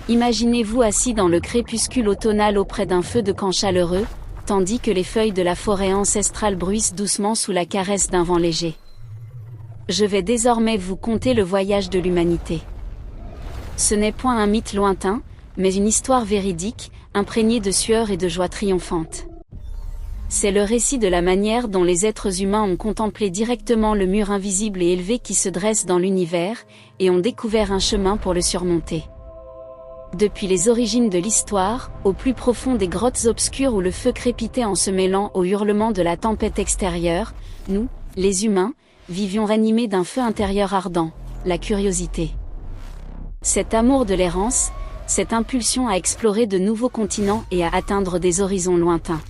Imaginez-vous assis dans le crépuscule automnal auprès d'un feu de camp chaleureux, tandis que les feuilles de la forêt ancestrale bruissent doucement sous la caresse d'un vent léger. Je vais désormais vous conter le voyage de l'humanité. Ce n'est point un mythe lointain, mais une histoire véridique, imprégnée de sueur et de joie triomphante. C'est le récit de la manière dont les êtres humains ont contemplé directement le mur invisible et élevé qui se dresse dans l'univers, et ont découvert un chemin pour le surmonter. Depuis les origines de l'histoire, au plus profond des grottes obscures où le feu crépitait en se mêlant aux hurlements de la tempête extérieure, nous, les humains, vivions ranimés d'un feu intérieur ardent, la curiosité. Cet amour de l'errance, cette impulsion à explorer de nouveaux continents et à atteindre des horizons lointains.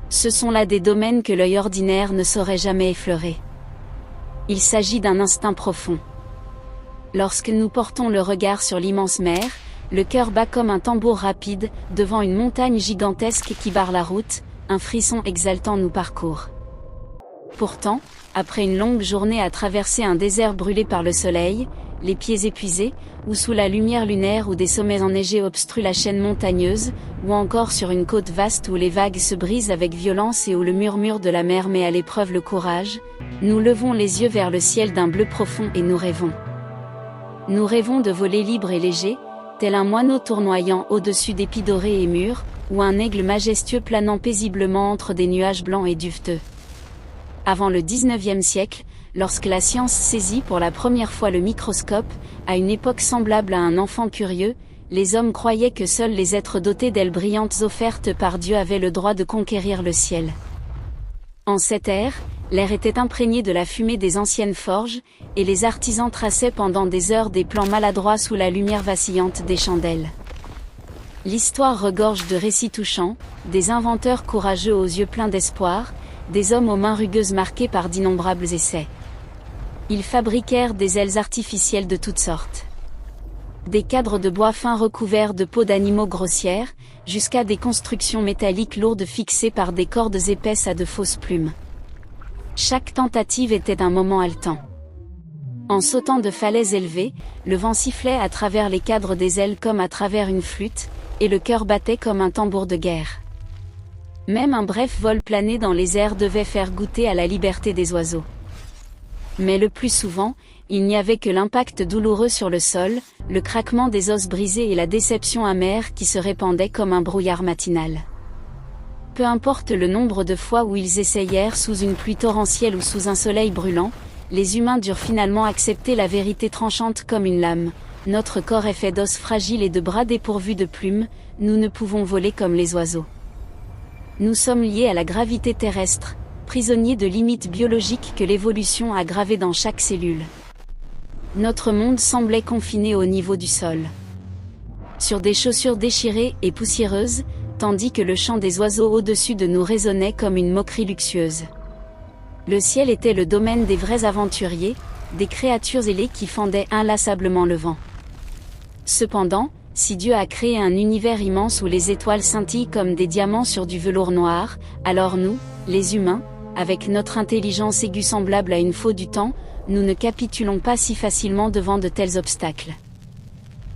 Ce sont là des domaines que l'œil ordinaire ne saurait jamais effleurer. Il s'agit d'un instinct profond. Lorsque nous portons le regard sur l'immense mer, le cœur bat comme un tambour rapide, devant une montagne gigantesque qui barre la route, un frisson exaltant nous parcourt. Pourtant, après une longue journée à traverser un désert brûlé par le soleil, les pieds épuisés, ou sous la lumière lunaire où des sommets enneigés obstruent la chaîne montagneuse, ou encore sur une côte vaste où les vagues se brisent avec violence et où le murmure de la mer met à l'épreuve le courage, nous levons les yeux vers le ciel d'un bleu profond et nous rêvons. Nous rêvons de voler libre et léger, tel un moineau tournoyant au-dessus d'épis dorés et mûrs, ou un aigle majestueux planant paisiblement entre des nuages blancs et duveteux. Avant le XIXe siècle, lorsque la science saisit pour la première fois le microscope, à une époque semblable à un enfant curieux, les hommes croyaient que seuls les êtres dotés d'ailes brillantes offertes par Dieu avaient le droit de conquérir le ciel. En cette ère, l'air était imprégné de la fumée des anciennes forges, et les artisans traçaient pendant des heures des plans maladroits sous la lumière vacillante des chandelles. L'histoire regorge de récits touchants, des inventeurs courageux aux yeux pleins d'espoir, des hommes aux mains rugueuses marquées par d'innombrables essais. Ils fabriquèrent des ailes artificielles de toutes sortes. Des cadres de bois fin recouverts de peaux d'animaux grossières, jusqu'à des constructions métalliques lourdes fixées par des cordes épaisses à de fausses plumes. Chaque tentative était un moment haletant. En sautant de falaises élevées, le vent sifflait à travers les cadres des ailes comme à travers une flûte, et le cœur battait comme un tambour de guerre. Même un bref vol plané dans les airs devait faire goûter à la liberté des oiseaux. Mais le plus souvent, il n'y avait que l'impact douloureux sur le sol, le craquement des os brisés et la déception amère qui se répandait comme un brouillard matinal. Peu importe le nombre de fois où ils essayèrent sous une pluie torrentielle ou sous un soleil brûlant, les humains durent finalement accepter la vérité tranchante comme une lame. Notre corps est fait d'os fragiles et de bras dépourvus de plumes, nous ne pouvons voler comme les oiseaux. Nous sommes liés à la gravité terrestre, prisonniers de limites biologiques que l'évolution a gravées dans chaque cellule. Notre monde semblait confiné au niveau du sol. Sur des chaussures déchirées et poussiéreuses, tandis que le chant des oiseaux au-dessus de nous résonnait comme une moquerie luxueuse. Le ciel était le domaine des vrais aventuriers, des créatures ailées qui fendaient inlassablement le vent. Cependant, si Dieu a créé un univers immense où les étoiles scintillent comme des diamants sur du velours noir, alors nous, les humains, avec notre intelligence aiguë semblable à une faux du temps, nous ne capitulons pas si facilement devant de tels obstacles.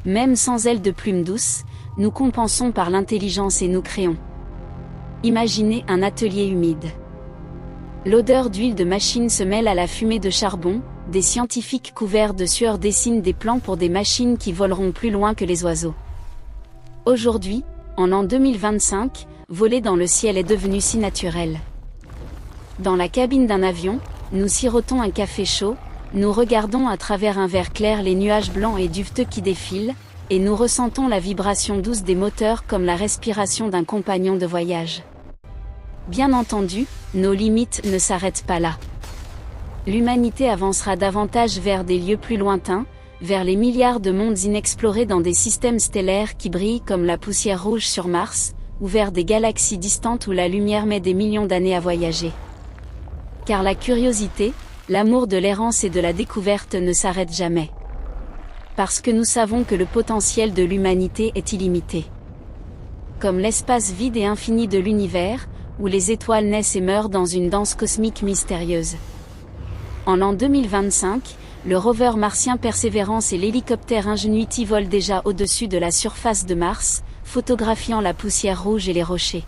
Même sans ailes de plumes douces, nous compensons par l'intelligence et nous créons. Imaginez un atelier humide. L'odeur d'huile de machine se mêle à la fumée de charbon, des scientifiques couverts de sueur dessinent des plans pour des machines qui voleront plus loin que les oiseaux. Aujourd'hui, en l'an 2025, voler dans le ciel est devenu si naturel. Dans la cabine d'un avion, nous sirotons un café chaud, nous regardons à travers un verre clair les nuages blancs et duveteux qui défilent, et nous ressentons la vibration douce des moteurs comme la respiration d'un compagnon de voyage. Bien entendu, nos limites ne s'arrêtent pas là. L'humanité avancera davantage vers des lieux plus lointains, vers les milliards de mondes inexplorés dans des systèmes stellaires qui brillent comme la poussière rouge sur Mars, ou vers des galaxies distantes où la lumière met des millions d'années à voyager. Car la curiosité, l'amour de l'errance et de la découverte ne s'arrêtent jamais. Parce que nous savons que le potentiel de l'humanité est illimité. Comme l'espace vide et infini de l'univers, où les étoiles naissent et meurent dans une danse cosmique mystérieuse. En l'an 2025, le rover martien Perseverance et l'hélicoptère Ingenuity volent déjà au-dessus de la surface de Mars, photographiant la poussière rouge et les rochers.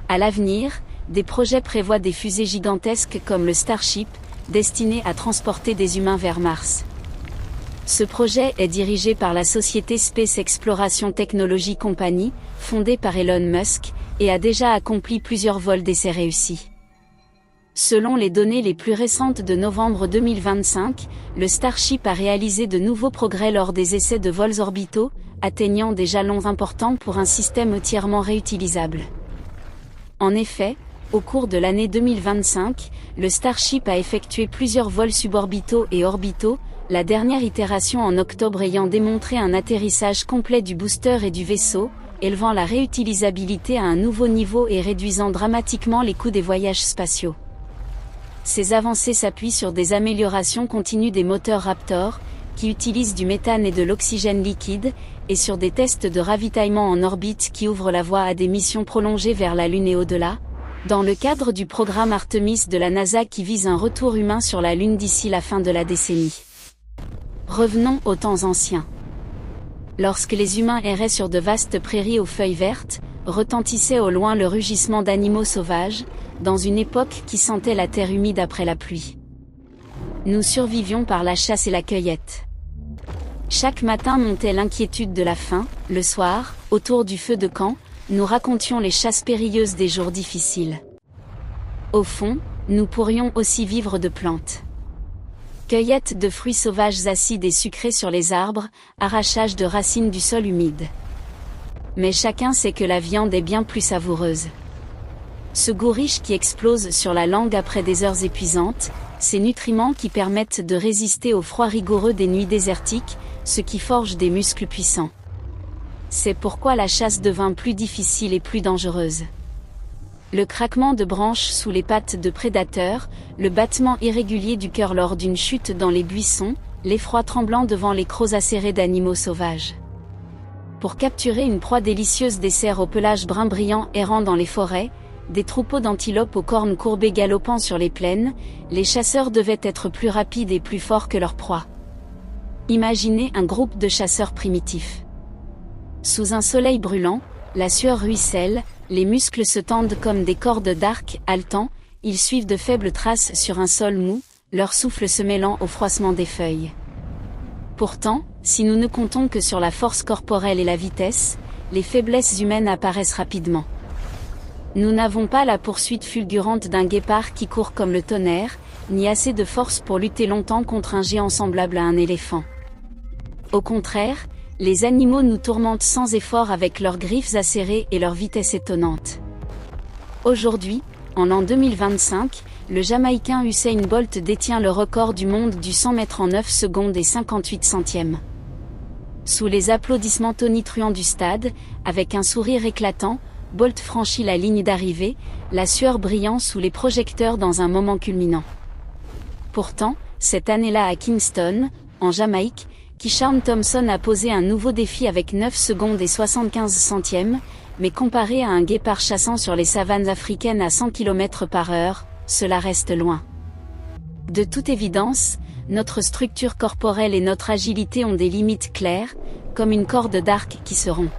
À l'avenir, des projets prévoient des fusées gigantesques comme le Starship, destiné à transporter des humains vers Mars. Ce projet est dirigé par la société Space Exploration Technology Company, fondée par Elon Musk, et a déjà accompli plusieurs vols d'essais réussis. Selon les données les plus récentes de novembre 2025, le Starship a réalisé de nouveaux progrès lors des essais de vols orbitaux, atteignant des jalons importants pour un système entièrement réutilisable. En effet, au cours de l'année 2025, le Starship a effectué plusieurs vols suborbitaux et orbitaux, la dernière itération en octobre ayant démontré un atterrissage complet du booster et du vaisseau, élevant la réutilisabilité à un nouveau niveau et réduisant dramatiquement les coûts des voyages spatiaux. Ces avancées s'appuient sur des améliorations continues des moteurs Raptor, qui utilisent du méthane et de l'oxygène liquide, et sur des tests de ravitaillement en orbite qui ouvrent la voie à des missions prolongées vers la Lune et au-delà, dans le cadre du programme Artemis de la NASA qui vise un retour humain sur la Lune d'ici la fin de la décennie. Revenons aux temps anciens. Lorsque les humains erraient sur de vastes prairies aux feuilles vertes, retentissait au loin le rugissement d'animaux sauvages, dans une époque qui sentait la terre humide après la pluie. Nous survivions par la chasse et la cueillette. Chaque matin montait l'inquiétude de la faim, le soir, autour du feu de camp, nous racontions les chasses périlleuses des jours difficiles. Au fond, nous pourrions aussi vivre de plantes. Cueillette de fruits sauvages acides et sucrés sur les arbres, arrachage de racines du sol humide. Mais chacun sait que la viande est bien plus savoureuse. Ce goût riche qui explose sur la langue après des heures épuisantes, ces nutriments qui permettent de résister au froid rigoureux des nuits désertiques, ce qui forge des muscles puissants. C'est pourquoi la chasse devint plus difficile et plus dangereuse. Le craquement de branches sous les pattes de prédateurs, le battement irrégulier du cœur lors d'une chute dans les buissons, l'effroi tremblant devant les crocs acérés d'animaux sauvages. Pour capturer une proie délicieuse des cerfs au pelage brun brillant errant dans les forêts, des troupeaux d'antilopes aux cornes courbées galopant sur les plaines, les chasseurs devaient être plus rapides et plus forts que leur proie. Imaginez un groupe de chasseurs primitifs. Sous un soleil brûlant, la sueur ruisselle, les muscles se tendent comme des cordes d'arc, haletants, ils suivent de faibles traces sur un sol mou, leur souffle se mêlant au froissement des feuilles. Pourtant, si nous ne comptons que sur la force corporelle et la vitesse, les faiblesses humaines apparaissent rapidement. Nous n'avons pas la poursuite fulgurante d'un guépard qui court comme le tonnerre, ni assez de force pour lutter longtemps contre un géant semblable à un éléphant. Au contraire, les animaux nous tourmentent sans effort avec leurs griffes acérées et leur vitesse étonnante. Aujourd'hui, en l'an 2025, le Jamaïcain Usain Bolt détient le record du monde du 100 mètres en 9 secondes et 58 centièmes. Sous les applaudissements tonitruants du stade, avec un sourire éclatant, Bolt franchit la ligne d'arrivée, la sueur brillant sous les projecteurs dans un moment culminant. Pourtant, cette année-là à Kingston, en Jamaïque, Kishorn Thompson a posé un nouveau défi avec 9 secondes et 75 centièmes, mais comparé à un guépard chassant sur les savanes africaines à 100 km/h, cela reste loin. De toute évidence, notre structure corporelle et notre agilité ont des limites claires, comme une corde d'arc qui se rompt.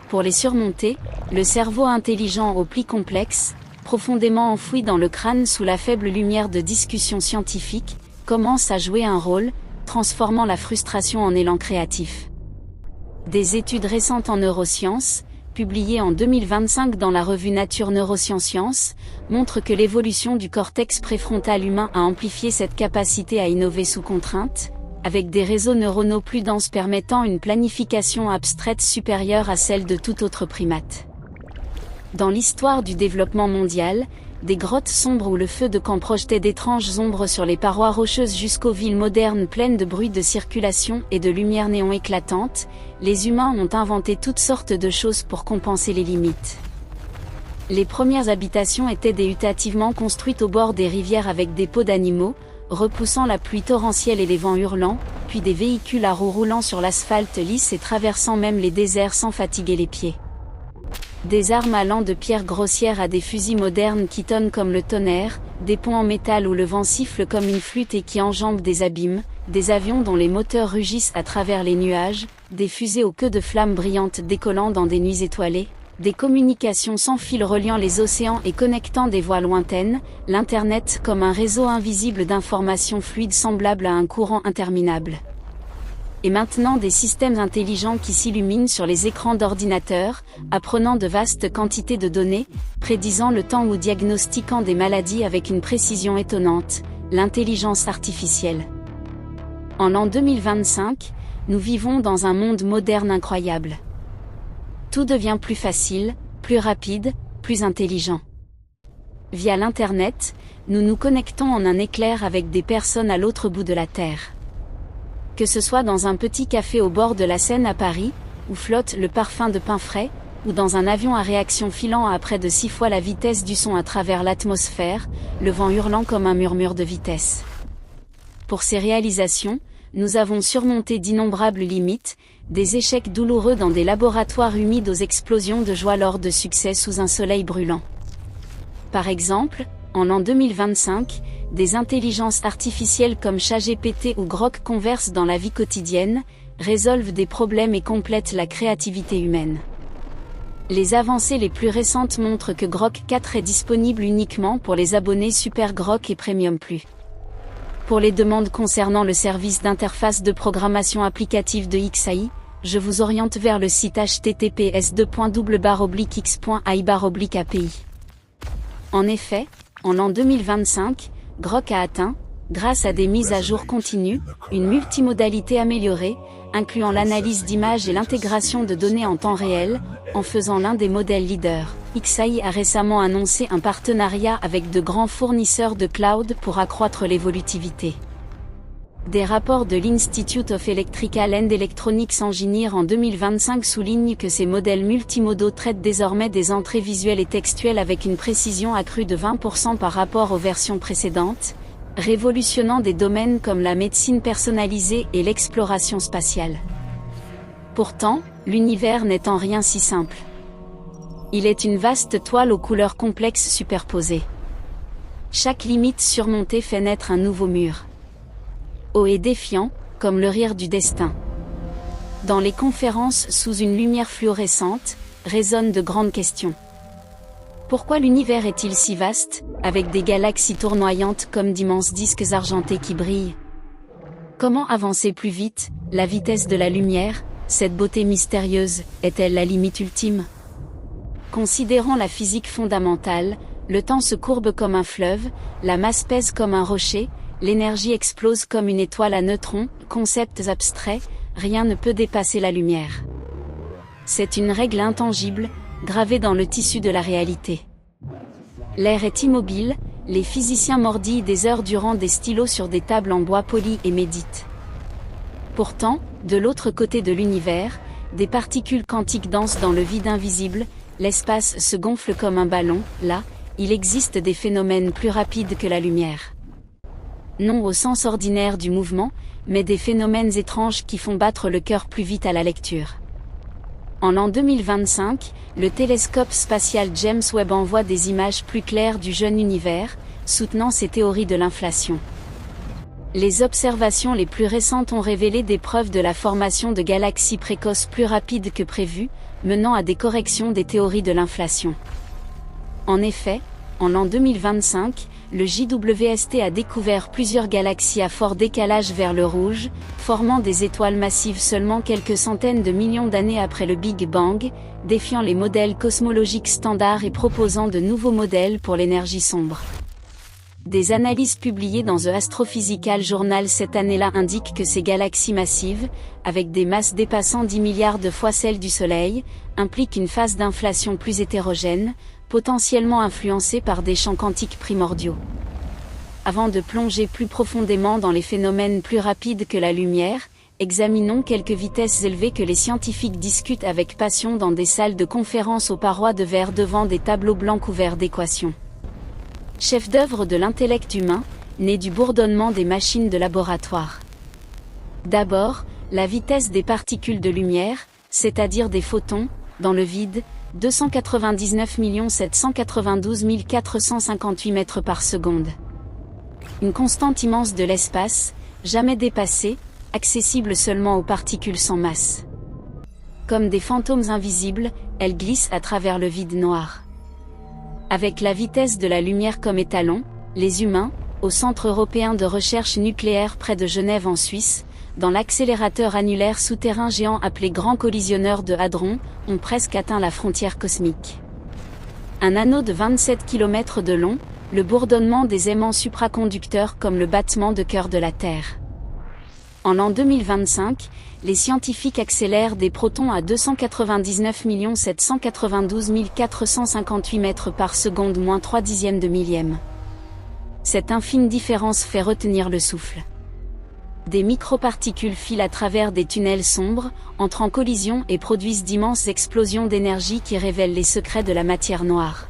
Pour les surmonter, le cerveau intelligent aux plis complexes, profondément enfoui dans le crâne sous la faible lumière de discussions scientifiques, commence à jouer un rôle, transformant la frustration en élan créatif. Des études récentes en neurosciences, publiées en 2025 dans la revue Nature Neurosciences, montrent que l'évolution du cortex préfrontal humain a amplifié cette capacité à innover sous contrainte, avec des réseaux neuronaux plus denses permettant une planification abstraite supérieure à celle de tout autre primate. Dans l'histoire du développement mondial, des grottes sombres où le feu de camp projetait d'étranges ombres sur les parois rocheuses jusqu'aux villes modernes pleines de bruit de circulation et de lumière néon éclatante, les humains ont inventé toutes sortes de choses pour compenser les limites. Les premières habitations étaient déhutativement construites au bord des rivières avec des pots d'animaux, repoussant la pluie torrentielle et les vents hurlants, puis des véhicules à roues roulant sur l'asphalte lisse et traversant même les déserts sans fatiguer les pieds. Des armes allant de pierres grossières à des fusils modernes qui tonnent comme le tonnerre, des ponts en métal où le vent siffle comme une flûte et qui enjambent des abîmes, des avions dont les moteurs rugissent à travers les nuages, des fusées aux queues de flammes brillantes décollant dans des nuits étoilées, des communications sans fil reliant les océans et connectant des voies lointaines, l'Internet comme un réseau invisible d'informations fluides semblable à un courant interminable. Et maintenant des systèmes intelligents qui s'illuminent sur les écrans d'ordinateurs, apprenant de vastes quantités de données, prédisant le temps ou diagnostiquant des maladies avec une précision étonnante, l'intelligence artificielle. En l'an 2025, nous vivons dans un monde moderne incroyable. Tout devient plus facile, plus rapide, plus intelligent. Via l'Internet, nous nous connectons en un éclair avec des personnes à l'autre bout de la Terre. Que ce soit dans un petit café au bord de la Seine à Paris, où flotte le parfum de pain frais, ou dans un avion à réaction filant à près de 6 fois la vitesse du son à travers l'atmosphère, le vent hurlant comme un murmure de vitesse. Pour ces réalisations, nous avons surmonté d'innombrables limites, des échecs douloureux dans des laboratoires humides aux explosions de joie lors de succès sous un soleil brûlant. Par exemple, en l'an 2025, des intelligences artificielles comme ChatGPT ou Grok conversent dans la vie quotidienne, résolvent des problèmes et complètent la créativité humaine. Les avancées les plus récentes montrent que Grok 4 est disponible uniquement pour les abonnés Super Grok et Premium Plus. Pour les demandes concernant le service d'interface de programmation applicative de XAI, je vous oriente vers le site https://x.ai/API. En effet, en l'an 2025, Grok a atteint, grâce à des mises à jour continues, une multimodalité améliorée, incluant l'analyse d'images et l'intégration de données en temps réel, en faisant l'un des modèles leaders. XAI a récemment annoncé un partenariat avec de grands fournisseurs de cloud pour accroître l'évolutivité. Des rapports de l'Institute of Electrical and Electronics Engineers en 2025 soulignent que ces modèles multimodaux traitent désormais des entrées visuelles et textuelles avec une précision accrue de 20% par rapport aux versions précédentes, révolutionnant des domaines comme la médecine personnalisée et l'exploration spatiale. Pourtant, l'univers n'est en rien si simple. Il est une vaste toile aux couleurs complexes superposées. Chaque limite surmontée fait naître un nouveau mur. Haut et défiant, comme le rire du destin. Dans les conférences sous une lumière fluorescente, résonnent de grandes questions. Pourquoi l'univers est-il si vaste, avec des galaxies tournoyantes comme d'immenses disques argentés qui brillent? Comment avancer plus vite, la vitesse de la lumière, cette beauté mystérieuse, est-elle la limite ultime? Considérant la physique fondamentale, le temps se courbe comme un fleuve, la masse pèse comme un rocher, l'énergie explose comme une étoile à neutrons, concepts abstraits, rien ne peut dépasser la lumière. C'est une règle intangible, gravée dans le tissu de la réalité. L'air est immobile, les physiciens mordillent des heures durant des stylos sur des tables en bois poli et méditent. Pourtant, de l'autre côté de l'univers, des particules quantiques dansent dans le vide invisible, l'espace se gonfle comme un ballon, là, il existe des phénomènes plus rapides que la lumière. Non au sens ordinaire du mouvement, mais des phénomènes étranges qui font battre le cœur plus vite à la lecture. En l'an 2025, le télescope spatial James Webb envoie des images plus claires du jeune univers, soutenant ses théories de l'inflation. Les observations les plus récentes ont révélé des preuves de la formation de galaxies précoces plus rapides que prévu, menant à des corrections des théories de l'inflation. En effet, en l'an 2025, le JWST a découvert plusieurs galaxies à fort décalage vers le rouge, formant des étoiles massives seulement quelques centaines de millions d'années après le Big Bang, défiant les modèles cosmologiques standards et proposant de nouveaux modèles pour l'énergie sombre. Des analyses publiées dans The Astrophysical Journal cette année-là indiquent que ces galaxies massives, avec des masses dépassant 10 milliards de fois celles du Soleil, impliquent une phase d'inflation plus hétérogène, potentiellement influencée par des champs quantiques primordiaux. Avant de plonger plus profondément dans les phénomènes plus rapides que la lumière, examinons quelques vitesses élevées que les scientifiques discutent avec passion dans des salles de conférence aux parois de verre devant des tableaux blancs couverts d'équations. Chef-d'œuvre de l'intellect humain, né du bourdonnement des machines de laboratoire. D'abord, la vitesse des particules de lumière, c'est-à-dire des photons, dans le vide, 299 792 458 mètres par seconde. Une constante immense de l'espace, jamais dépassée, accessible seulement aux particules sans masse. Comme des fantômes invisibles, elles glissent à travers le vide noir. Avec la vitesse de la lumière comme étalon, les humains, au Centre européen de recherche nucléaire près de Genève en Suisse, dans l'accélérateur annulaire souterrain géant appelé Grand Collisionneur de Hadron, ont presque atteint la frontière cosmique. Un anneau de 27 km de long, le bourdonnement des aimants supraconducteurs comme le battement de cœur de la Terre. En l'an 2025, les scientifiques accélèrent des protons à 299 792 458 mètres par seconde moins 3 dixièmes de millième. Cette infime différence fait retenir le souffle. Des microparticules filent à travers des tunnels sombres, entrent en collision et produisent d'immenses explosions d'énergie qui révèlent les secrets de la matière noire.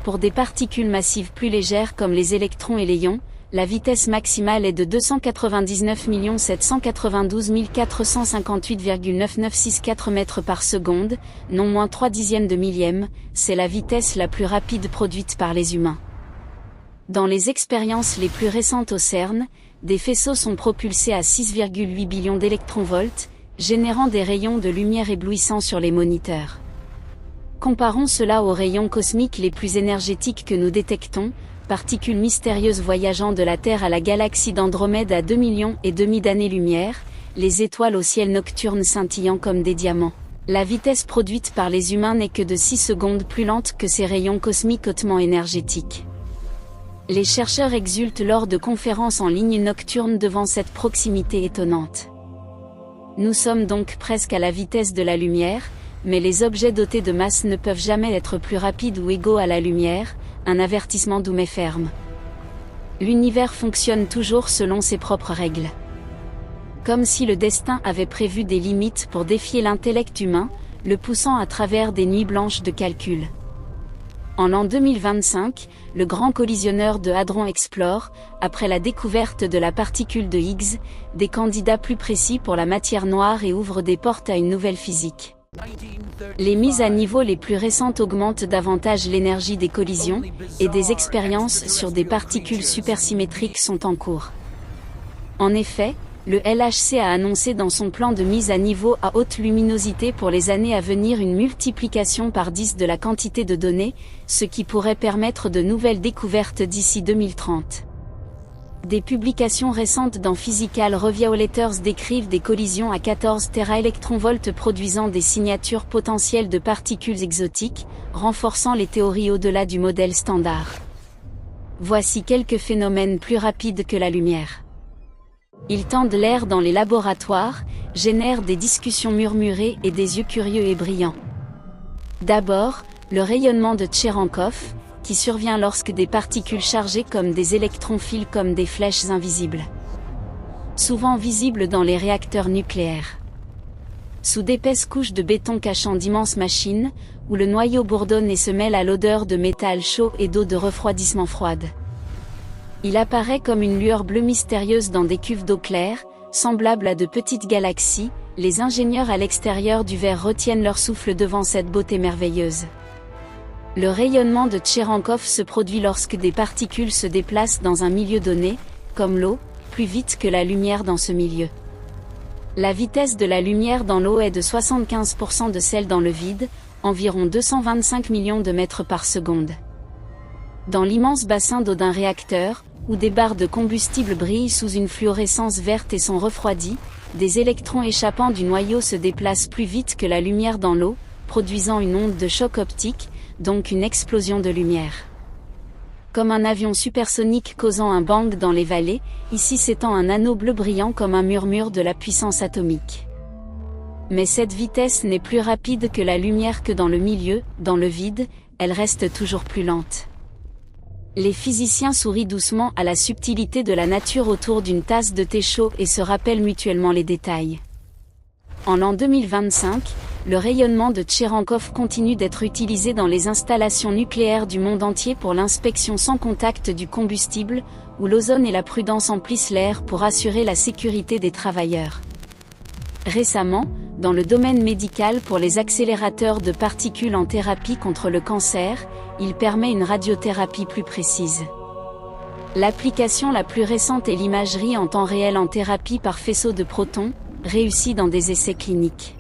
Pour des particules massives plus légères comme les électrons et les ions, la vitesse maximale est de 299 792 458,9964 mètres par seconde, non moins 3 dixièmes de millième, c'est la vitesse la plus rapide produite par les humains. Dans les expériences les plus récentes au CERN, des faisceaux sont propulsés à 6,8 billions d'électronvolts, générant des rayons de lumière éblouissants sur les moniteurs. Comparons cela aux rayons cosmiques les plus énergétiques que nous détectons, particules mystérieuses voyageant de la Terre à la galaxie d'Andromède à 2,5 millions d'années-lumière, les étoiles au ciel nocturne scintillant comme des diamants. La vitesse produite par les humains n'est que de 6 secondes plus lente que ces rayons cosmiques hautement énergétiques. Les chercheurs exultent lors de conférences en ligne nocturnes devant cette proximité étonnante. Nous sommes donc presque à la vitesse de la lumière, mais les objets dotés de masse ne peuvent jamais être plus rapides ou égaux à la lumière, un avertissement doux mais ferme. L'univers fonctionne toujours selon ses propres règles. Comme si le destin avait prévu des limites pour défier l'intellect humain, le poussant à travers des nuits blanches de calcul. En l'an 2025, le Grand Collisionneur de Hadron explore, après la découverte de la particule de Higgs, des candidats plus précis pour la matière noire et ouvre des portes à une nouvelle physique. Les mises à niveau les plus récentes augmentent davantage l'énergie des collisions, et des expériences sur des particules supersymétriques sont en cours. En effet, le LHC a annoncé dans son plan de mise à niveau à haute luminosité pour les années à venir une multiplication par 10 de la quantité de données, ce qui pourrait permettre de nouvelles découvertes d'ici 2030. Des publications récentes dans Physical Review-Letters décrivent des collisions à 14 téraélectronvolts produisant des signatures potentielles de particules exotiques, renforçant les théories au-delà du modèle standard. Voici quelques phénomènes plus rapides que la lumière. Ils tendent l'air dans les laboratoires, génèrent des discussions murmurées et des yeux curieux et brillants. D'abord, le rayonnement de Tcherenkov, qui survient lorsque des particules chargées comme des électrons filent comme des flèches invisibles. Souvent visibles dans les réacteurs nucléaires. Sous d'épaisses couches de béton cachant d'immenses machines, où le noyau bourdonne et se mêle à l'odeur de métal chaud et d'eau de refroidissement froide. Il apparaît comme une lueur bleue mystérieuse dans des cuves d'eau claire, semblables à de petites galaxies. Les ingénieurs à l'extérieur du verre retiennent leur souffle devant cette beauté merveilleuse. Le rayonnement de Tcherenkov se produit lorsque des particules se déplacent dans un milieu donné, comme l'eau, plus vite que la lumière dans ce milieu. La vitesse de la lumière dans l'eau est de 75% de celle dans le vide, environ 225 millions de mètres par seconde. Dans l'immense bassin d'eau d'un réacteur, où des barres de combustible brillent sous une fluorescence verte et sont refroidies, des électrons échappant du noyau se déplacent plus vite que la lumière dans l'eau, produisant une onde de choc optique, donc une explosion de lumière. Comme un avion supersonique causant un bang dans les vallées, ici s'étend un anneau bleu brillant comme un murmure de la puissance atomique. Mais cette vitesse n'est plus rapide que la lumière que dans le milieu, dans le vide, elle reste toujours plus lente. Les physiciens sourient doucement à la subtilité de la nature autour d'une tasse de thé chaud et se rappellent mutuellement les détails. En l'an 2025, le rayonnement de Tcherenkov continue d'être utilisé dans les installations nucléaires du monde entier pour l'inspection sans contact du combustible, où l'ozone et la prudence emplissent l'air pour assurer la sécurité des travailleurs. Récemment, Dans le domaine médical, pour les accélérateurs de particules en thérapie contre le cancer, il permet une radiothérapie plus précise. L'application la plus récente est l'imagerie en temps réel en thérapie par faisceau de protons, réussie dans des essais cliniques.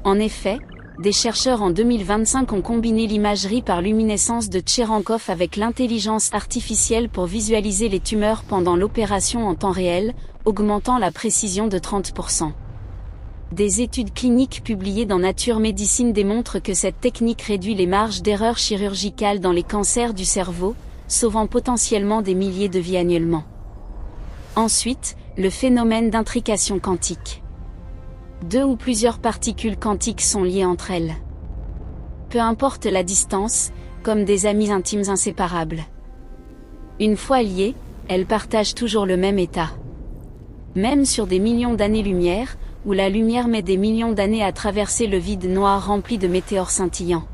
En effet, des chercheurs en 2025 ont combiné l'imagerie par luminescence de Tcherenkov avec l'intelligence artificielle pour visualiser les tumeurs pendant l'opération en temps réel, augmentant la précision de 30%. Des études cliniques publiées dans Nature Médecine démontrent que cette technique réduit les marges d'erreur chirurgicale dans les cancers du cerveau, sauvant potentiellement des milliers de vies annuellement. Ensuite, le phénomène d'intrication quantique. Deux ou plusieurs particules quantiques sont liées entre elles. Peu importe la distance, comme des amis intimes inséparables. Une fois liées, elles partagent toujours le même état. Même sur des millions d'années-lumière, où la lumière met des millions d'années à traverser le vide noir rempli de météores scintillants.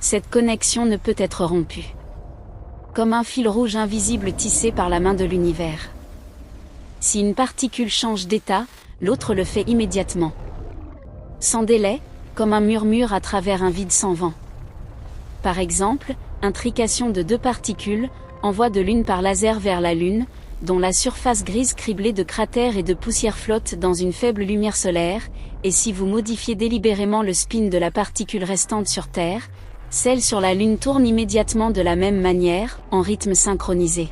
Cette connexion ne peut être rompue. Comme un fil rouge invisible tissé par la main de l'univers. Si une particule change d'état, l'autre le fait immédiatement. Sans délai, comme un murmure à travers un vide sans vent. Par exemple, intrication de deux particules, envoi de l'une par laser vers la Lune, dont la surface grise criblée de cratères et de poussière flotte dans une faible lumière solaire, et si vous modifiez délibérément le spin de la particule restante sur Terre, celle sur la Lune tourne immédiatement de la même manière, en rythme synchronisé.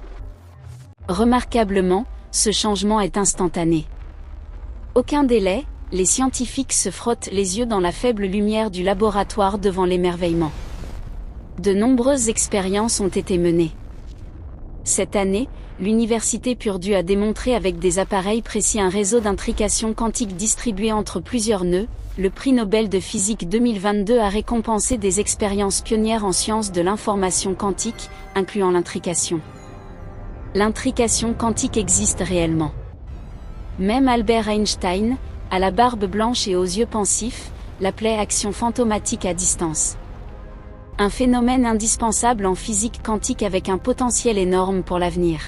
Remarquablement, ce changement est instantané. Aucun délai, les scientifiques se frottent les yeux dans la faible lumière du laboratoire devant l'émerveillement. De nombreuses expériences ont été menées. Cette année, l'université Purdue a démontré avec des appareils précis un réseau d'intrication quantique distribué entre plusieurs nœuds. Le prix Nobel de physique 2022 a récompensé des expériences pionnières en sciences de l'information quantique, incluant l'intrication. L'intrication quantique existe réellement. Même Albert Einstein, à la barbe blanche et aux yeux pensifs, l'appelait action fantomatique à distance. Un phénomène indispensable en physique quantique avec un potentiel énorme pour l'avenir.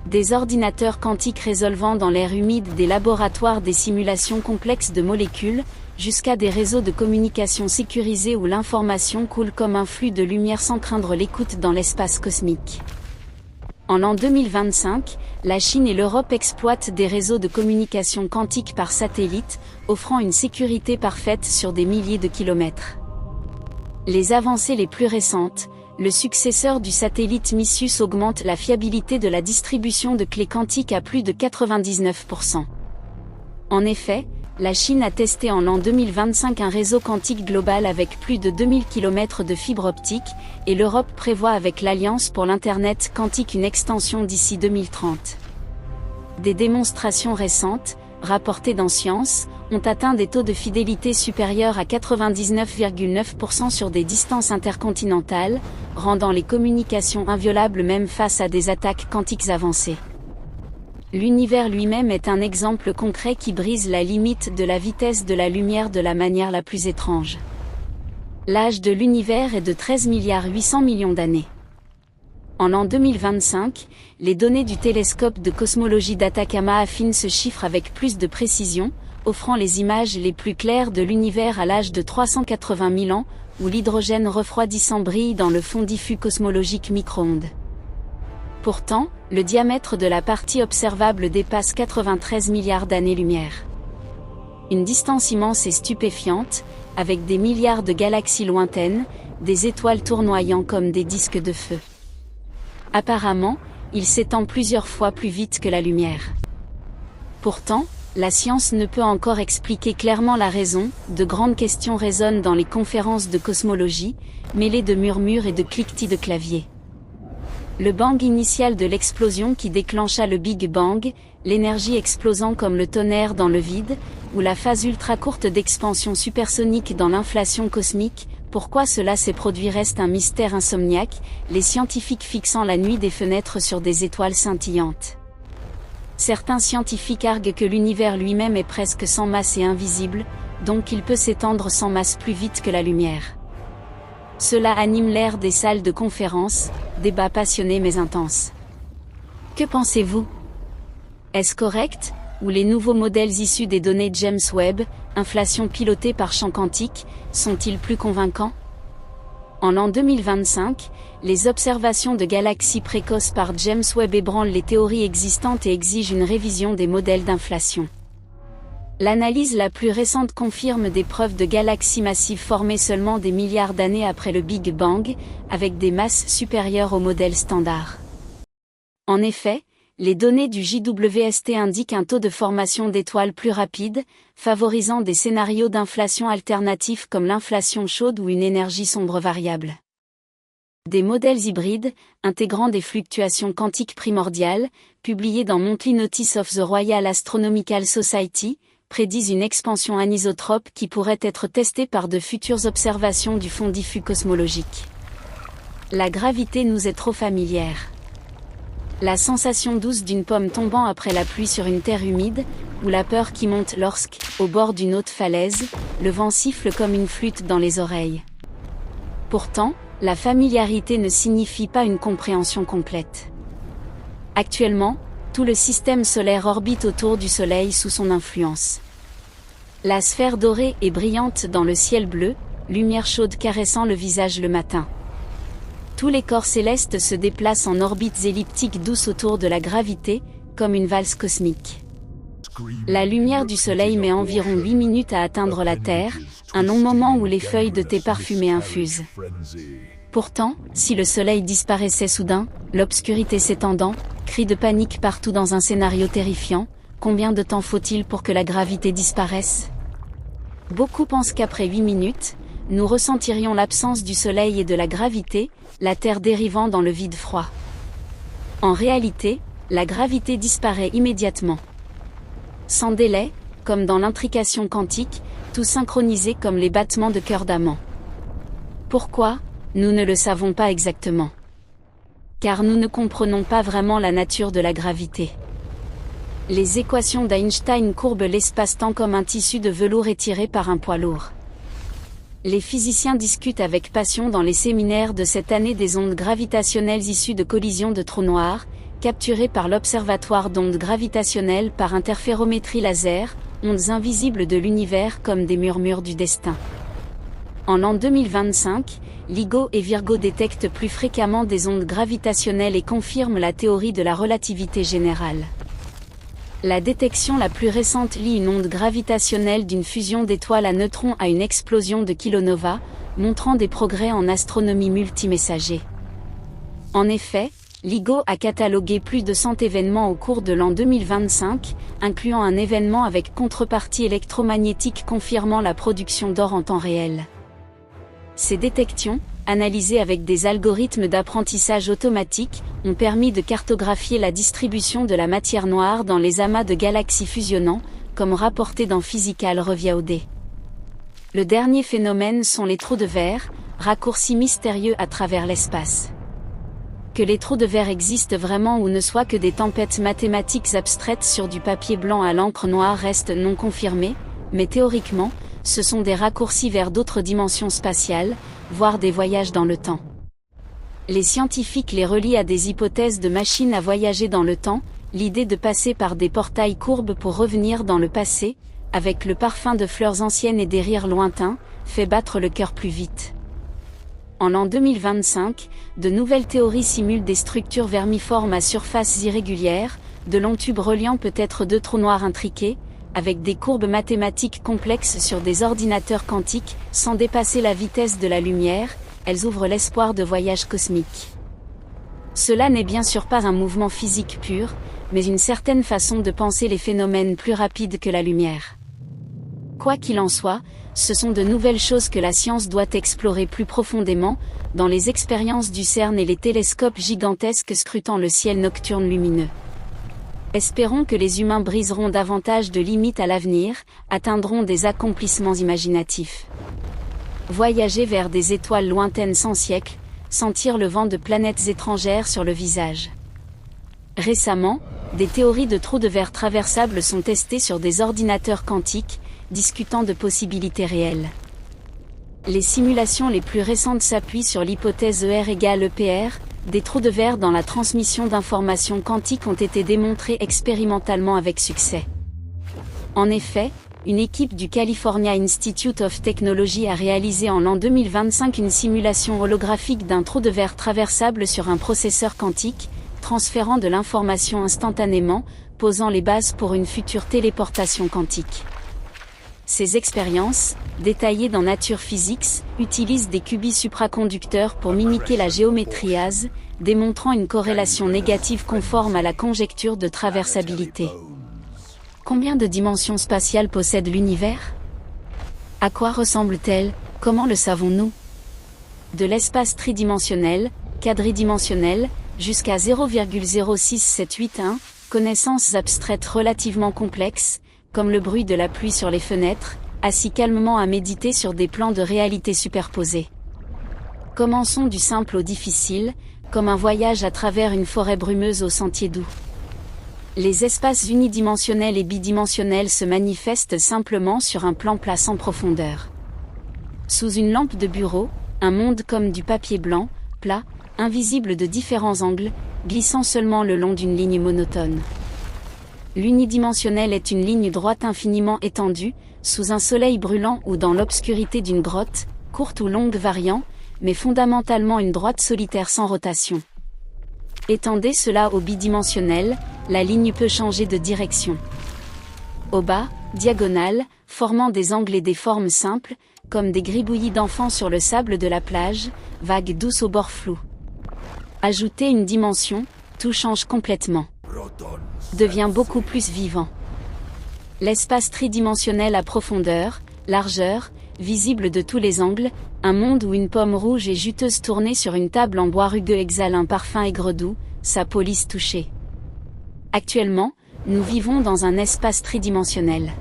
Des ordinateurs quantiques résolvant dans l'air humide des laboratoires des simulations complexes de molécules, jusqu'à des réseaux de communication sécurisés où l'information coule comme un flux de lumière sans craindre l'écoute dans l'espace cosmique. En l'an 2025, la Chine et l'Europe exploitent des réseaux de communication quantique par satellite, offrant une sécurité parfaite sur des milliers de kilomètres. Les avancées les plus récentes, le successeur du satellite Missus augmente la fiabilité de la distribution de clés quantiques à plus de 99%. En effet, la Chine a testé en l'an 2025 un réseau quantique global avec plus de 2000 km de fibres optiques, et l'Europe prévoit avec l'Alliance pour l'Internet quantique une extension d'ici 2030. Des démonstrations récentes, rapportées dans Science, ont atteint des taux de fidélité supérieurs à 99,9% sur des distances intercontinentales, rendant les communications inviolables même face à des attaques quantiques avancées. L'univers lui-même est un exemple concret qui brise la limite de la vitesse de la lumière de la manière la plus étrange. L'âge de l'univers est de 13,8 milliards d'années. En l'an 2025, les données du télescope de cosmologie d'Atacama affinent ce chiffre avec plus de précision, offrant les images les plus claires de l'univers à l'âge de 380 000 ans, où l'hydrogène refroidissant brille dans le fond diffus cosmologique micro-ondes. Pourtant, le diamètre de la partie observable dépasse 93 milliards d'années-lumière. Une distance immense et stupéfiante, avec des milliards de galaxies lointaines, des étoiles tournoyant comme des disques de feu. Apparemment, il s'étend plusieurs fois plus vite que la lumière. Pourtant, la science ne peut encore expliquer clairement la raison, de grandes questions résonnent dans les conférences de cosmologie, mêlées de murmures et de cliquetis de clavier. Le bang initial de l'explosion qui déclencha le Big Bang, l'énergie explosant comme le tonnerre dans le vide, ou la phase ultra courte d'expansion supersonique dans l'inflation cosmique, pourquoi cela s'est produit reste un mystère insomniaque, les scientifiques fixant la nuit des fenêtres sur des étoiles scintillantes. Certains scientifiques arguent que l'univers lui-même est presque sans masse et invisible, donc il peut s'étendre sans masse plus vite que la lumière. Cela anime l'air des salles de conférence, débats passionnés mais intenses. Que pensez-vous? Est-ce correct, ou les nouveaux modèles issus des données James Webb, inflation pilotée par champ quantique, sont-ils plus convaincants? En l'an 2025, les observations de galaxies précoces par James Webb ébranlent les théories existantes et exigent une révision des modèles d'inflation. L'analyse la plus récente confirme des preuves de galaxies massives formées seulement des milliards d'années après le Big Bang, avec des masses supérieures au modèle standard. En effet, les données du JWST indiquent un taux de formation d'étoiles plus rapide, favorisant des scénarios d'inflation alternatifs comme l'inflation chaude ou une énergie sombre variable. Des modèles hybrides, intégrant des fluctuations quantiques primordiales, publiés dans Monthly Notice of the Royal Astronomical Society, prédisent une expansion anisotrope qui pourrait être testée par de futures observations du fond diffus cosmologique. La gravité nous est trop familière. La sensation douce d'une pomme tombant après la pluie sur une terre humide, ou la peur qui monte lorsque, au bord d'une haute falaise, le vent siffle comme une flûte dans les oreilles. Pourtant, la familiarité ne signifie pas une compréhension complète. Actuellement, tout le système solaire orbite autour du Soleil sous son influence. La sphère dorée est brillante dans le ciel bleu, lumière chaude caressant le visage le matin. Tous les corps célestes se déplacent en orbites elliptiques douces autour de la gravité, comme une valse cosmique. La lumière du Soleil met environ 8 minutes à atteindre la Terre, un long moment où les feuilles de thé parfumé infusent. Pourtant, si le Soleil disparaissait soudain, l'obscurité s'étendant, cris de panique partout dans un scénario terrifiant, combien de temps faut-il pour que la gravité disparaisse? Beaucoup pensent qu'après 8 minutes, nous ressentirions l'absence du Soleil et de la gravité, la Terre dérivant dans le vide froid. En réalité, la gravité disparaît immédiatement. Sans délai, comme dans l'intrication quantique, tout synchronisé comme les battements de cœur d'amant. Pourquoi? Nous ne le savons pas exactement. Car nous ne comprenons pas vraiment la nature de la gravité. Les équations d'Einstein courbent l'espace-temps comme un tissu de velours étiré par un poids lourd. Les physiciens discutent avec passion dans les séminaires de cette année des ondes gravitationnelles issues de collisions de trous noirs, capturées par l'Observatoire d'ondes gravitationnelles par interférométrie laser, ondes invisibles de l'univers comme des murmures du destin. En l'an 2025, LIGO et Virgo détectent plus fréquemment des ondes gravitationnelles et confirment la théorie de la relativité générale. La détection la plus récente lie une onde gravitationnelle d'une fusion d'étoiles à neutrons à une explosion de kilonova, montrant des progrès en astronomie multimessager. En effet, LIGO a catalogué plus de 100 événements au cours de l'an 2025, incluant un événement avec contrepartie électromagnétique confirmant la production d'or en temps réel. Ces détections, analysées avec des algorithmes d'apprentissage automatique, ont permis de cartographier la distribution de la matière noire dans les amas de galaxies fusionnant, comme rapporté dans Physical Review. Le dernier phénomène sont les trous de verre, raccourcis mystérieux à travers l'espace. Que les trous de verre existent vraiment ou ne soient que des tempêtes mathématiques abstraites sur du papier blanc à l'encre noire reste non confirmé, mais théoriquement, ce sont des raccourcis vers d'autres dimensions spatiales, voire des voyages dans le temps. Les scientifiques les relient à des hypothèses de machines à voyager dans le temps, l'idée de passer par des portails courbes pour revenir dans le passé, avec le parfum de fleurs anciennes et des rires lointains, fait battre le cœur plus vite. En l'an 2025, de nouvelles théories simulent des structures vermiformes à surfaces irrégulières, de longs tubes reliant peut-être deux trous noirs intriqués, avec des courbes mathématiques complexes sur des ordinateurs quantiques, sans dépasser la vitesse de la lumière, elles ouvrent l'espoir de voyages cosmiques. Cela n'est bien sûr pas un mouvement physique pur, mais une certaine façon de penser les phénomènes plus rapides que la lumière. Quoi qu'il en soit, ce sont de nouvelles choses que la science doit explorer plus profondément, dans les expériences du CERN et les télescopes gigantesques scrutant le ciel nocturne lumineux. Espérons que les humains briseront davantage de limites à l'avenir, atteindront des accomplissements imaginatifs. Voyager vers des étoiles lointaines sans siècle, sentir le vent de planètes étrangères sur le visage. Récemment, des théories de trous de verre traversables sont testées sur des ordinateurs quantiques, discutant de possibilités réelles. Les simulations les plus récentes s'appuient sur l'hypothèse ER égale EPR, des trous de verre dans la transmission d'informations quantiques ont été démontrés expérimentalement avec succès. En effet, une équipe du California Institute of Technology a réalisé en l'an 2025 une simulation holographique d'un trou de verre traversable sur un processeur quantique, transférant de l'information instantanément, posant les bases pour une future téléportation quantique. Ces expériences, détaillées dans Nature Physics, utilisent des qubits supraconducteurs pour mimiquer la géométrie Haas, démontrant une corrélation négative conforme à la conjecture de traversabilité. Combien de dimensions spatiales possède l'univers? À quoi ressemble-t-elle? Comment le savons-nous? De l'espace tridimensionnel, quadridimensionnel, jusqu'à 0,06781, connaissances abstraites relativement complexes, comme le bruit de la pluie sur les fenêtres, assis calmement à méditer sur des plans de réalité superposés. Commençons du simple au difficile, comme un voyage à travers une forêt brumeuse aux sentiers doux. Les espaces unidimensionnels et bidimensionnels se manifestent simplement sur un plan plat sans profondeur. Sous une lampe de bureau, un monde comme du papier blanc, plat, invisible de différents angles, glissant seulement le long d'une ligne monotone. L'unidimensionnel est une ligne droite infiniment étendue, sous un soleil brûlant ou dans l'obscurité d'une grotte, courte ou longue variant, mais fondamentalement une droite solitaire sans rotation. Étendez cela au bidimensionnel, la ligne peut changer de direction. Au bas, diagonale, formant des angles et des formes simples, comme des gribouillis d'enfants sur le sable de la plage, vagues douces au bord flou. Ajoutez une dimension, tout change complètement. Devient beaucoup plus vivant. L'espace tridimensionnel à profondeur, largeur, visible de tous les angles, un monde où une pomme rouge et juteuse tournée sur une table en bois rugueux exhale un parfum aigre-doux, sa police touchée. Actuellement, nous vivons dans un espace tridimensionnel.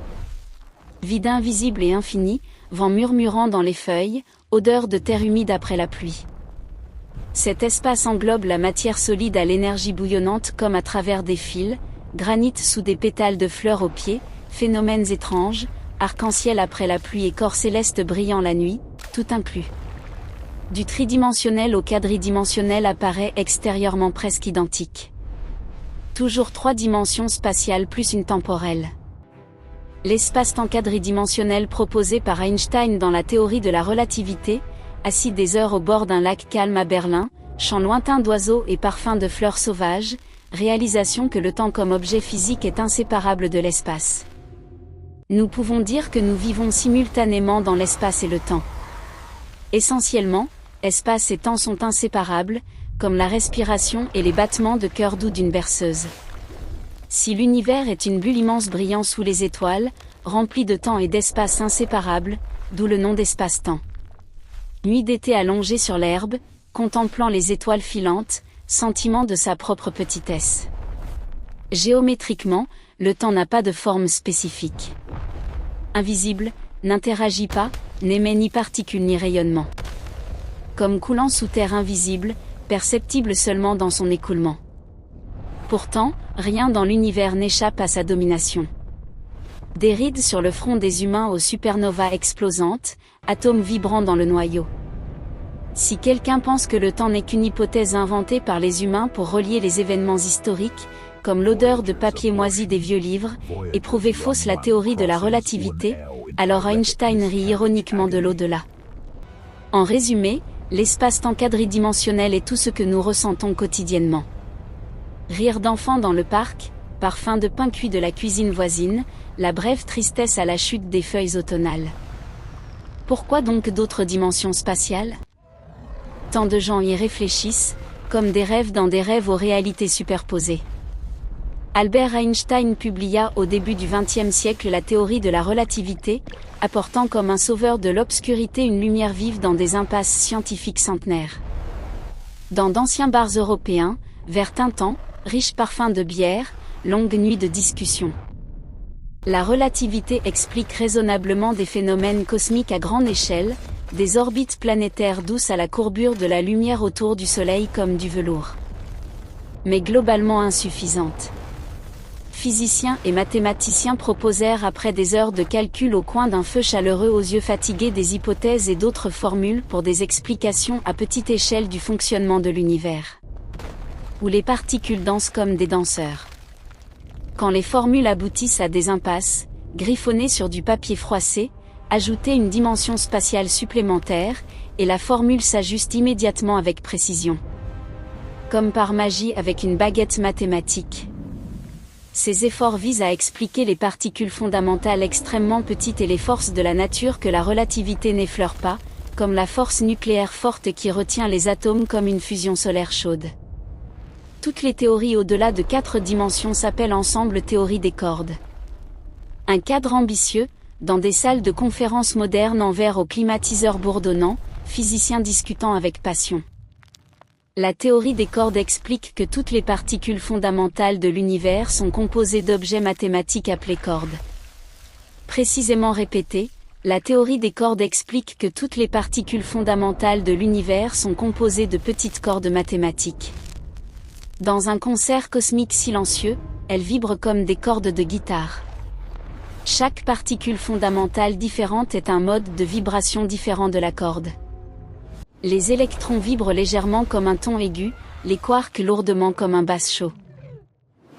Vide invisible et infini, vent murmurant dans les feuilles, odeur de terre humide après la pluie. Cet espace englobe la matière solide à l'énergie bouillonnante comme à travers des fils, granit sous des pétales de fleurs aux pieds, phénomènes étranges, arc-en-ciel après la pluie et corps céleste brillant la nuit, tout inclus. Du tridimensionnel au quadridimensionnel apparaît extérieurement presque identique. Toujours 3 dimensions spatiales plus une temporelle. L'espace-temps quadridimensionnel proposé par Einstein dans la théorie de la relativité, assis des heures au bord d'un lac calme à Berlin, chant lointain d'oiseaux et parfums de fleurs sauvages, réalisation que le temps comme objet physique est inséparable de l'espace. Nous pouvons dire que nous vivons simultanément dans l'espace et le temps. Essentiellement, espace et temps sont inséparables, comme la respiration et les battements de cœur doux d'une berceuse. Si l'univers est une bulle immense brillant sous les étoiles, remplie de temps et d'espace inséparables, d'où le nom d'espace-temps. Nuit d'été allongée sur l'herbe, contemplant les étoiles filantes, sentiment de sa propre petitesse. Géométriquement, le temps n'a pas de forme spécifique. Invisible, n'interagit pas, n'émet ni particules ni rayonnement. Comme coulant sous terre invisible, perceptible seulement dans son écoulement. Pourtant, rien dans l'univers n'échappe à sa domination. Des rides sur le front des humains aux supernovas explosantes, atomes vibrants dans le noyau. Si quelqu'un pense que le temps n'est qu'une hypothèse inventée par les humains pour relier les événements historiques, comme l'odeur de papier moisi des vieux livres, et prouver fausse la théorie de la relativité, alors Einstein rit ironiquement de l'au-delà. En résumé, l'espace-temps quadridimensionnel est tout ce que nous ressentons quotidiennement. Rire d'enfants dans le parc, parfum de pain cuit de la cuisine voisine, la brève tristesse à la chute des feuilles automnales. Pourquoi donc d'autres dimensions spatiales? Tant de gens y réfléchissent, comme des rêves dans des rêves aux réalités superposées. Albert Einstein publia au début du XXe siècle la théorie de la relativité, apportant comme un sauveur de l'obscurité une lumière vive dans des impasses scientifiques centenaires. Dans d'anciens bars européens, verre tintant, riche parfum de bière, longue nuit de discussion. La relativité explique raisonnablement des phénomènes cosmiques à grande échelle, des orbites planétaires douces à la courbure de la lumière autour du Soleil comme du velours. Mais globalement insuffisante. Physiciens et mathématiciens proposèrent après des heures de calcul au coin d'un feu chaleureux aux yeux fatigués des hypothèses et d'autres formules pour des explications à petite échelle du fonctionnement de l'univers. Où les particules dansent comme des danseurs. Quand les formules aboutissent à des impasses, griffonné sur du papier froissé, ajoutez une dimension spatiale supplémentaire, et la formule s'ajuste immédiatement avec précision. Comme par magie avec une baguette mathématique. Ces efforts visent à expliquer les particules fondamentales extrêmement petites et les forces de la nature que la relativité n'effleure pas, comme la force nucléaire forte qui retient les atomes comme une fusion solaire chaude. Toutes les théories au-delà de 4 dimensions s'appellent ensemble théorie des cordes. Un cadre ambitieux, dans des salles de conférences modernes en verre aux climatiseurs bourdonnants, physiciens discutant avec passion. La théorie des cordes explique que toutes les particules fondamentales de l'univers sont composées d'objets mathématiques appelés cordes. Précisément répétée, la théorie des cordes explique que toutes les particules fondamentales de l'univers sont composées de petites cordes mathématiques. Dans un concert cosmique silencieux, elles vibrent comme des cordes de guitare. Chaque particule fondamentale différente est un mode de vibration différent de la corde. Les électrons vibrent légèrement comme un ton aigu, les quarks lourdement comme un basse chaud.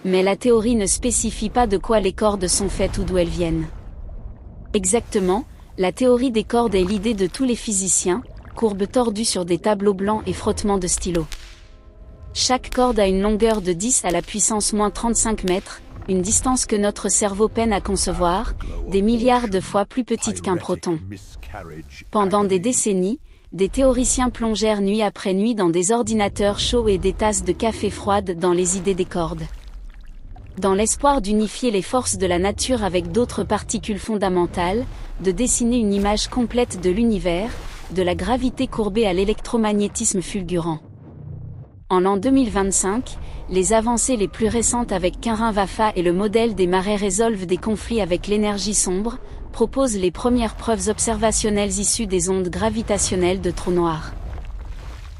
Mais la théorie ne spécifie pas de quoi les cordes sont faites ou d'où elles viennent. Exactement, la théorie des cordes est l'idée de tous les physiciens, courbes tordues sur des tableaux blancs et frottements de stylos. Chaque corde a une longueur de 10 à la puissance moins 35 mètres, une distance que notre cerveau peine à concevoir, des milliards de fois plus petite qu'un proton. Pendant des décennies, des théoriciens plongèrent nuit après nuit dans des ordinateurs chauds et des tasses de café froides dans les idées des cordes. Dans l'espoir d'unifier les forces de la nature avec d'autres particules fondamentales, de dessiner une image complète de l'univers, de la gravité courbée à l'électromagnétisme fulgurant. En l'an 2025, les avancées les plus récentes avec Quirin-Vafa et le modèle des marées résolvent des conflits avec l'énergie sombre, proposent les premières preuves observationnelles issues des ondes gravitationnelles de trous noirs.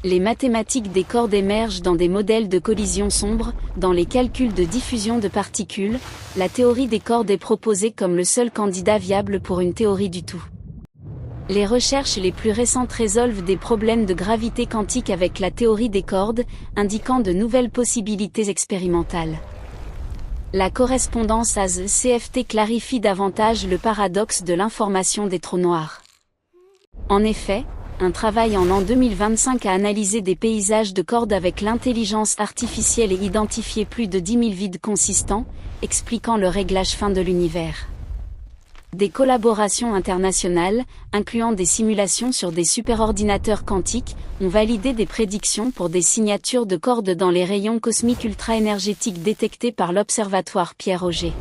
Les mathématiques des cordes émergent dans des modèles de collision sombre, dans les calculs de diffusion de particules, la théorie des cordes est proposée comme le seul candidat viable pour une théorie du tout. Les recherches les plus récentes résolvent des problèmes de gravité quantique avec la théorie des cordes, indiquant de nouvelles possibilités expérimentales. La correspondance AZ-CFT clarifie davantage le paradoxe de l'information des trous noirs. En effet, un travail en l'an 2025 a analysé des paysages de cordes avec l'intelligence artificielle et identifié plus de 10 000 vides consistants, expliquant le réglage fin de l'univers. Des collaborations internationales, incluant des simulations sur des superordinateurs quantiques, ont validé des prédictions pour des signatures de cordes dans les rayons cosmiques ultra-énergétiques détectés par l'observatoire Pierre-Auger.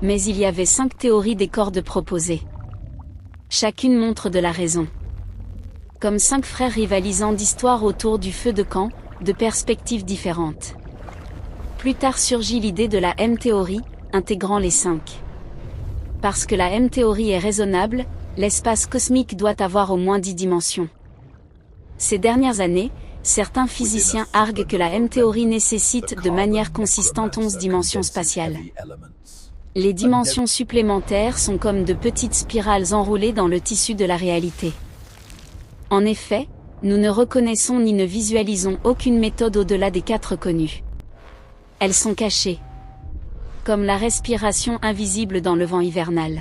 Mais il y avait 5 théories des cordes proposées. Chacune montre de la raison. Comme 5 frères rivalisant d'histoire autour du feu de camp, de perspectives différentes. Plus tard surgit l'idée de la M-théorie, intégrant les 5. Parce que la M-théorie est raisonnable, l'espace cosmique doit avoir au moins 10 dimensions. Ces dernières années, certains physiciens arguent que la M-théorie nécessite de manière consistante 11 dimensions spatiales. Les dimensions supplémentaires sont comme de petites spirales enroulées dans le tissu de la réalité. En effet, nous ne reconnaissons ni ne visualisons aucune méthode au-delà des 4 connues. Elles sont cachées. Comme la respiration invisible dans le vent hivernal.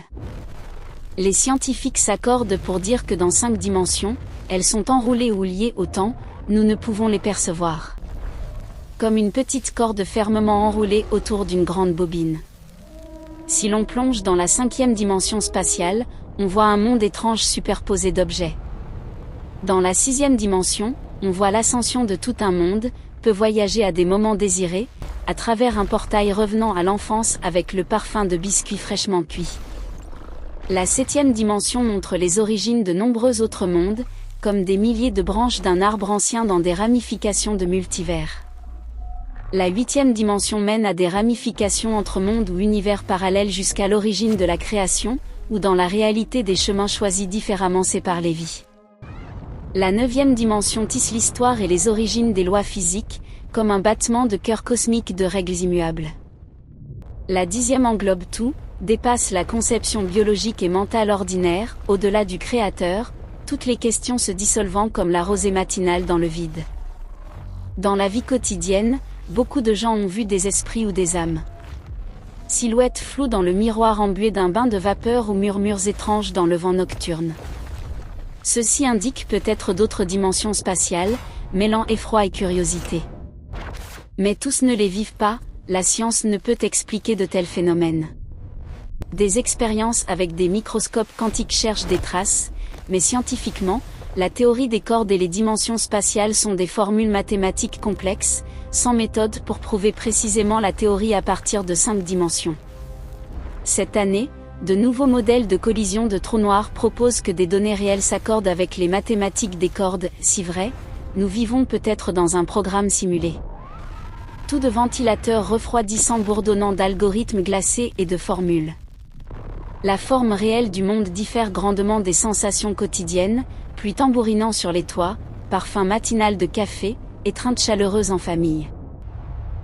Les scientifiques s'accordent pour dire que dans 5 dimensions, elles sont enroulées ou liées au temps, nous ne pouvons les percevoir. Comme une petite corde fermement enroulée autour d'une grande bobine. Si l'on plonge dans la 5e dimension spatiale, on voit un monde étrange superposé d'objets. Dans la 6e dimension, on voit l'ascension de tout un monde, peut voyager à des moments désirés, à travers un portail revenant à l'enfance avec le parfum de biscuits fraîchement cuits. La 7e dimension montre les origines de nombreux autres mondes, comme des milliers de branches d'un arbre ancien dans des ramifications de multivers. La 8e dimension mène à des ramifications entre mondes ou univers parallèles jusqu'à l'origine de la création, où dans la réalité des chemins choisis différemment séparent les vies. La 9e dimension tisse l'histoire et les origines des lois physiques, comme un battement de cœur cosmique de règles immuables. La 10e englobe tout, dépasse la conception biologique et mentale ordinaire, au-delà du créateur, toutes les questions se dissolvant comme la rosée matinale dans le vide. Dans la vie quotidienne, beaucoup de gens ont vu des esprits ou des âmes. silhouettes floues dans le miroir embué d'un bain de vapeur ou murmures étranges dans le vent nocturne. Ceci indique peut-être d'autres dimensions spatiales, mêlant effroi et curiosité. Mais tous ne les vivent pas, la science ne peut expliquer de tels phénomènes. Des expériences avec des microscopes quantiques cherchent des traces, mais scientifiquement, la théorie des cordes et les dimensions spatiales sont des formules mathématiques complexes, sans méthode pour prouver précisément la théorie à partir de 5 dimensions. Cette année, de nouveaux modèles de collision de trous noirs proposent que des données réelles s'accordent avec les mathématiques des cordes. Si vrai, nous vivons peut-être dans un programme simulé. Tout de ventilateurs refroidissants bourdonnant d'algorithmes glacés et de formules. La forme réelle du monde diffère grandement des sensations quotidiennes, pluie tambourinant sur les toits, parfum matinal de café, étreinte chaleureuse en famille.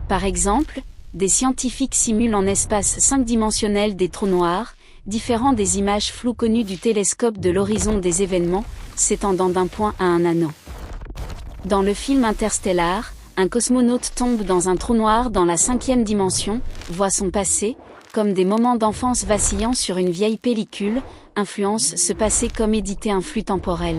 Par exemple, des scientifiques simulent en espace 5-dimensionnel des trous noirs, différents des images floues connues du télescope de l'horizon des événements, s'étendant d'un point à un anneau. Dans le film Interstellar, un cosmonaute tombe dans un trou noir dans la 5e dimension, voit son passé, comme des moments d'enfance vacillant sur une vieille pellicule, influence ce passé comme éditer un flux temporel.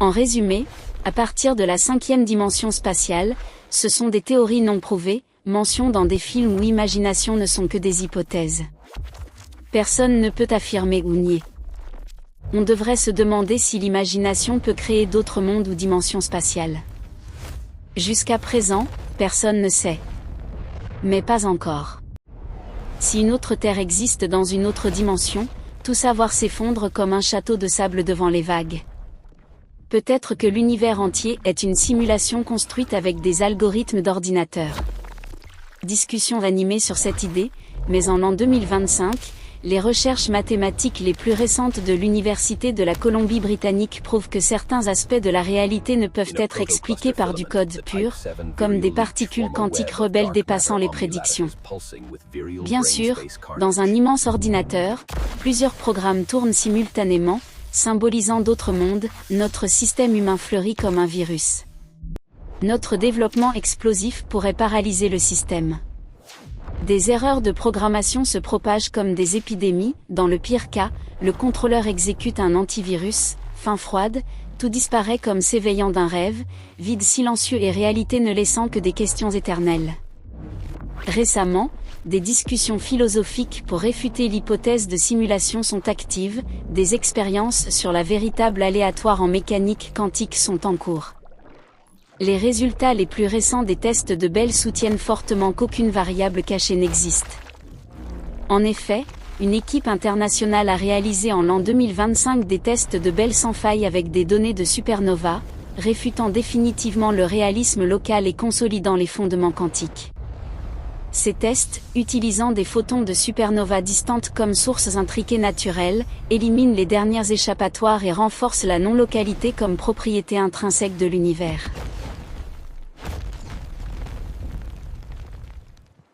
En résumé, à partir de la 5e dimension spatiale, ce sont des théories non prouvées, mentions dans des films où imagination ne sont que des hypothèses. Personne ne peut affirmer ou nier. On devrait se demander si l'imagination peut créer d'autres mondes ou dimensions spatiales. Jusqu'à présent, personne ne sait. Mais pas encore. Si une autre Terre existe dans une autre dimension, tout savoir s'effondre comme un château de sable devant les vagues. Peut-être que l'univers entier est une simulation construite avec des algorithmes d'ordinateur. Discussions animées sur cette idée, mais en l'an 2025, les recherches mathématiques les plus récentes de l'Université de la Colombie-Britannique prouvent que certains aspects de la réalité ne peuvent être expliqués par du code pur, comme des particules quantiques rebelles dépassant les prédictions. Bien sûr, dans un immense ordinateur, plusieurs programmes tournent simultanément, symbolisant d'autres mondes, notre système humain fleurit comme un virus. Notre développement explosif pourrait paralyser le système. Des erreurs de programmation se propagent comme des épidémies, dans le pire cas, le contrôleur exécute un antivirus, fin froide, tout disparaît comme s'éveillant d'un rêve, vide silencieux et réalité ne laissant que des questions éternelles. Récemment, des discussions philosophiques pour réfuter l'hypothèse de simulation sont actives, des expériences sur la véritable aléatoire en mécanique quantique sont en cours. Les résultats les plus récents des tests de Bell soutiennent fortement qu'aucune variable cachée n'existe. En effet, une équipe internationale a réalisé en l'an 2025 des tests de Bell sans faille avec des données de supernova, réfutant définitivement le réalisme local et consolidant les fondements quantiques. Ces tests, utilisant des photons de supernova distantes comme sources intriquées naturelles, éliminent les dernières échappatoires et renforcent la non-localité comme propriété intrinsèque de l'univers.